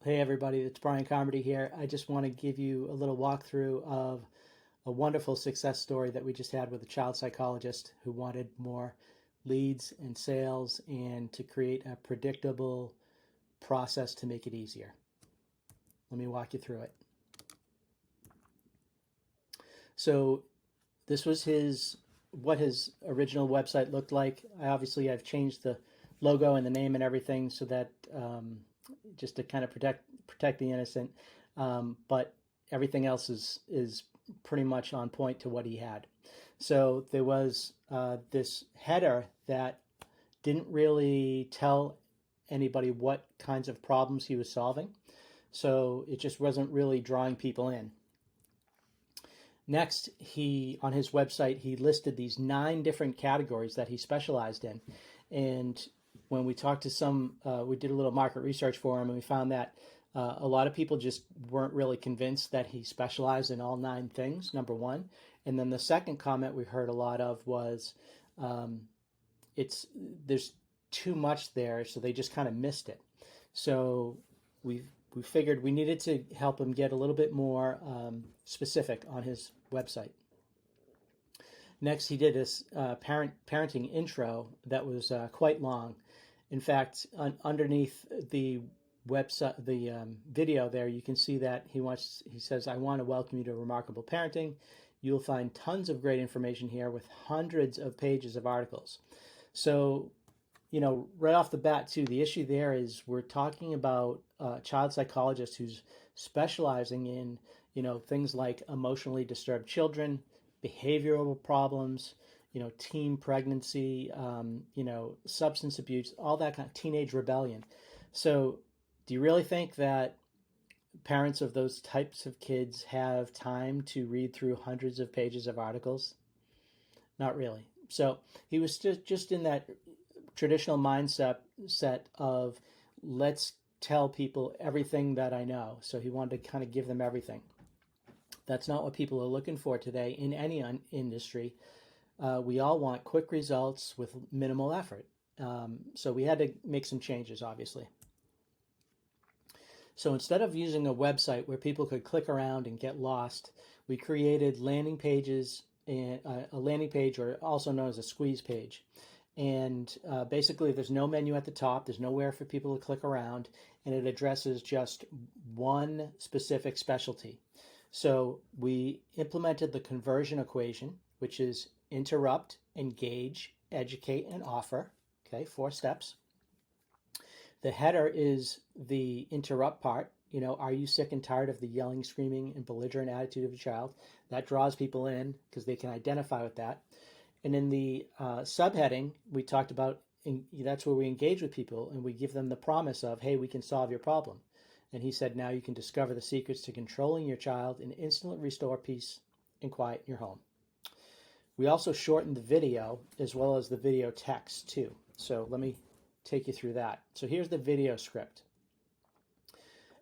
Hey everybody, it's Brian Carmody here. I just want to give you a little walkthrough of a wonderful success story that we just had with a child psychologist who wanted more leads and sales and to create a predictable process to make it easier. Let me walk you through it. So this was what his original website looked like. I've changed the logo and the name and everything so that just to kind of protect the innocent. But everything else is pretty much on point to what he had. So there was this header that didn't really tell anybody what kinds of problems he was solving. So it just wasn't really drawing people in. Next, on his website, he listed these 9 different categories that he specialized in. And when we talked to we did a little market research for him, and we found that a lot of people just weren't really convinced that he specialized in all 9 things, number one. And then the second comment we heard a lot of was there's too much there, so they just kind of missed it. So we figured we needed to help him get a little bit more specific on his website. Next, he did this parenting intro that was quite long. In fact, underneath the website, the video there, you can see that he says, "I want to welcome you to Remarkable Parenting. You'll find tons of great information here with hundreds of pages of articles." So, right off the bat, too, the issue there is we're talking about a child psychologist who's specializing in, things like emotionally disturbed children, behavioral problems, teen pregnancy, substance abuse, all that kind of teenage rebellion. So do you really think that parents of those types of kids have time to read through hundreds of pages of articles? Not really. So he was just in that traditional mindset of let's tell people everything that I know. So he wanted to kind of give them everything. That's not what people are looking for today in any industry. We all want quick results with minimal effort. So we had to make some changes, obviously. So instead of using a website where people could click around and get lost, we created landing pages, and a landing page, or also known as a squeeze page. And basically, there's no menu at the top. There's nowhere for people to click around, and it addresses just one specific specialty. So we implemented the conversion equation, which is interrupt, engage, educate, and offer. Okay, 4 steps. The header is the interrupt part. Are you sick and tired of the yelling, screaming, and belligerent attitude of your child? That draws people in because they can identify with that. And in the subheading, we talked about that's where we engage with people and we give them the promise of, hey, we can solve your problem. And he said, now you can discover the secrets to controlling your child and instantly restore peace and quiet in your home. We also shortened the video as well as the video text too. So let me take you through that. So here's the video script.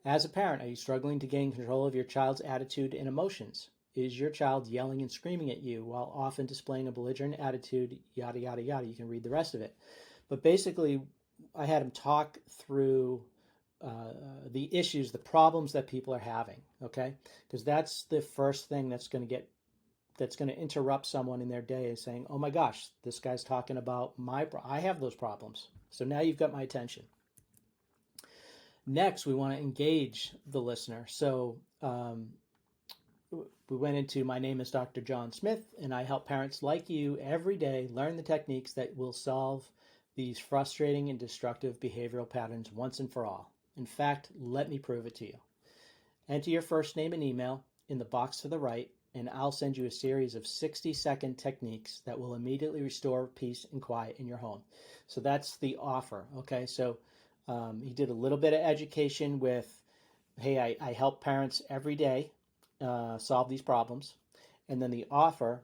As a parent, are you struggling to gain control of your child's attitude and emotions? Is your child yelling and screaming at you while often displaying a belligerent attitude, yada, yada, yada? You can read the rest of it. But basically, I had him talk through the issues, the problems that people are having, okay? Because that's the first thing that's going to interrupt someone in their day is saying, oh my gosh, this guy's talking about I have those problems. So now you've got my attention. Next, we want to engage the listener. So we went into, my name is Dr. John Smith, and I help parents like you every day learn the techniques that will solve these frustrating and destructive behavioral patterns once and for all. In fact, let me prove it to you. Enter your first name and email in the box to the right, and I'll send you a series of 60-second techniques that will immediately restore peace and quiet in your home. So that's the offer, okay? So he did a little bit of education with, hey, I help parents every day solve these problems. And then the offer,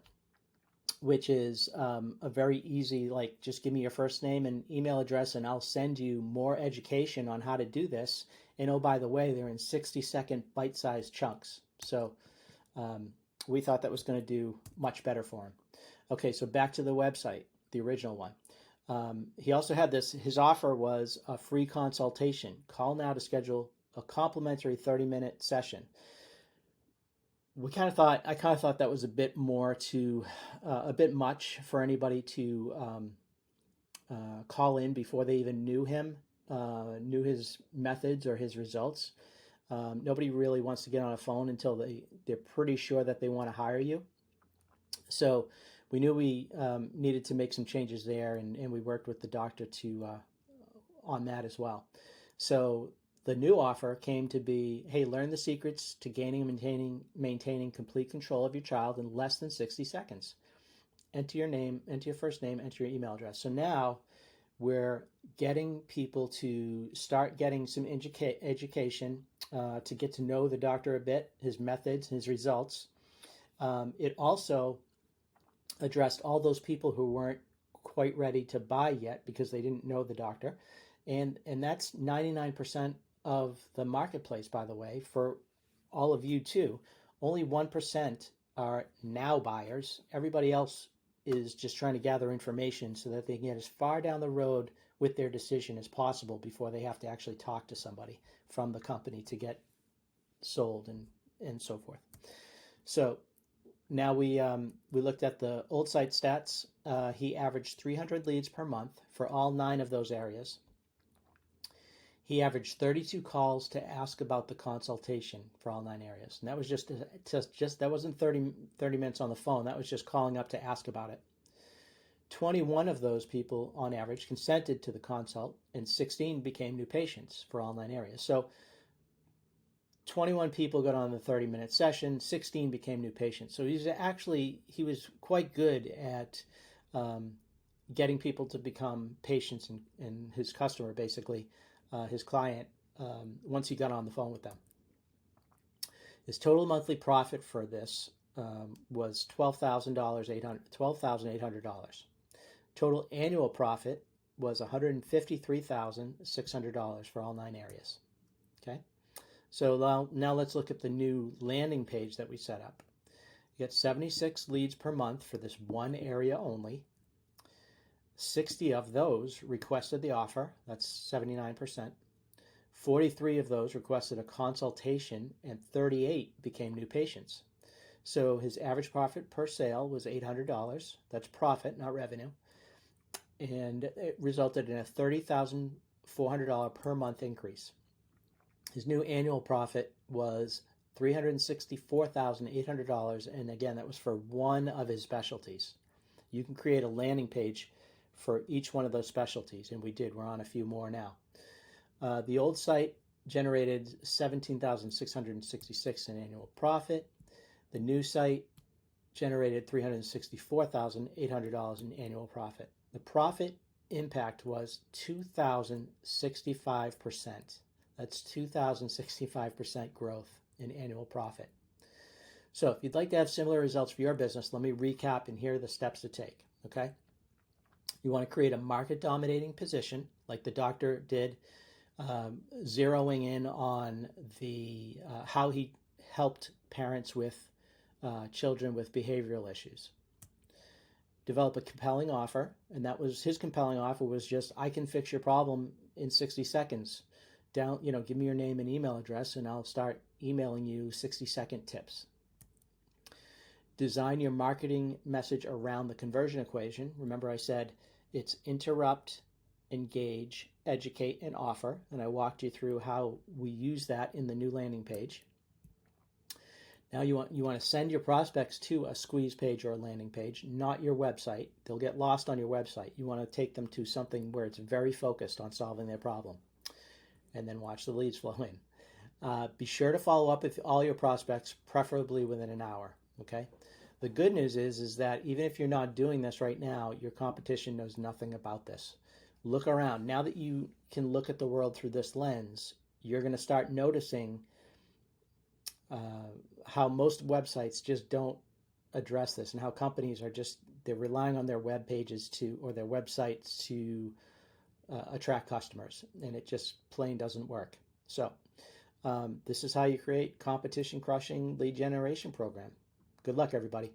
which is a very easy, like, just give me your first name and email address and I'll send you more education on how to do this. And oh, by the way, they're in 60-second bite-sized chunks. So we thought that was going to do much better for him. Okay, so back to the website, the original one. He also had his offer was a free consultation. Call now to schedule a complimentary 30-minute session. I kind of thought that was a bit a bit much for anybody to call in before they even knew him, knew his methods or his results. Nobody really wants to get on a phone until they're pretty sure that they want to hire you. So we knew we needed to make some changes there, and we worked with the doctor on that as well. So the new offer came to be, hey, learn the secrets to gaining and maintaining complete control of your child in less than 60 seconds. Enter your name, enter your first name, enter your email address. So now we're getting people to start getting some education to get to know the doctor a bit, his methods, his results. It also addressed all those people who weren't quite ready to buy yet because they didn't know the doctor. And that's 99% of the marketplace, by the way, for all of you too. Only 1% are now buyers. Everybody else is just trying to gather information so that they can get as far down the road with their decision as possible before they have to actually talk to somebody from the company to get sold and so forth. So now we looked at the old site stats. He averaged 300 leads per month for all 9 of those areas. He averaged 32 calls to ask about the consultation for all 9 areas. And that was just that wasn't 30 minutes on the phone. That was just calling up to ask about it. 21 of those people on average consented to the consult, and 16 became new patients for all 9 areas. So 21 people got on the 30-minute session, 16 became new patients. So he was quite good at getting people to become patients and his customer, basically, his client, once he got on the phone with them. His total monthly profit for this was $12,800. Total annual profit was $153,600 for all 9 areas. Okay, so now let's look at the new landing page that we set up. You get 76 leads per month for this one area only. 60 of those requested the offer. That's 79%. 43 of those requested a consultation, and 38 became new patients. So his average profit per sale was $800. That's profit, not revenue. And it resulted in a $30,400 per month increase. His new annual profit was $364,800. And again, that was for one of his specialties. You can create a landing page for each one of those specialties, and we did. We're on a few more now. The old site generated $17,666 in annual profit. The new site generated $364,800 in annual profit. The profit impact was 2,065%. That's 2,065% growth in annual profit. So if you'd like to have similar results for your business, let me recap, and here are the steps to take, okay? You want to create a market-dominating position, like the doctor did, zeroing in on the how he helped parents with children with behavioral issues. Develop a compelling offer, and that was his compelling offer was just, I can fix your problem in 60 seconds. Give me your name and email address, and I'll start emailing you 60-second tips. Design your marketing message around the conversion equation. Remember I said it's interrupt, engage, educate, and offer. And I walked you through how we use that in the new landing page. Now you want to send your prospects to a squeeze page or a landing page, not your website. They'll get lost on your website. You want to take them to something where it's very focused on solving their problem. And then watch the leads flow in. Be sure to follow up with all your prospects, preferably within an hour. Okay? The good news is that even if you're not doing this right now, your competition knows nothing about this. Look around. Now that you can look at the world through this lens, you're going to start noticing how most websites just don't address this, and how companies are they're relying on their web pages or their websites to attract customers, and it just plain doesn't work. So this is how you create competition crushing lead generation program. Good luck, everybody.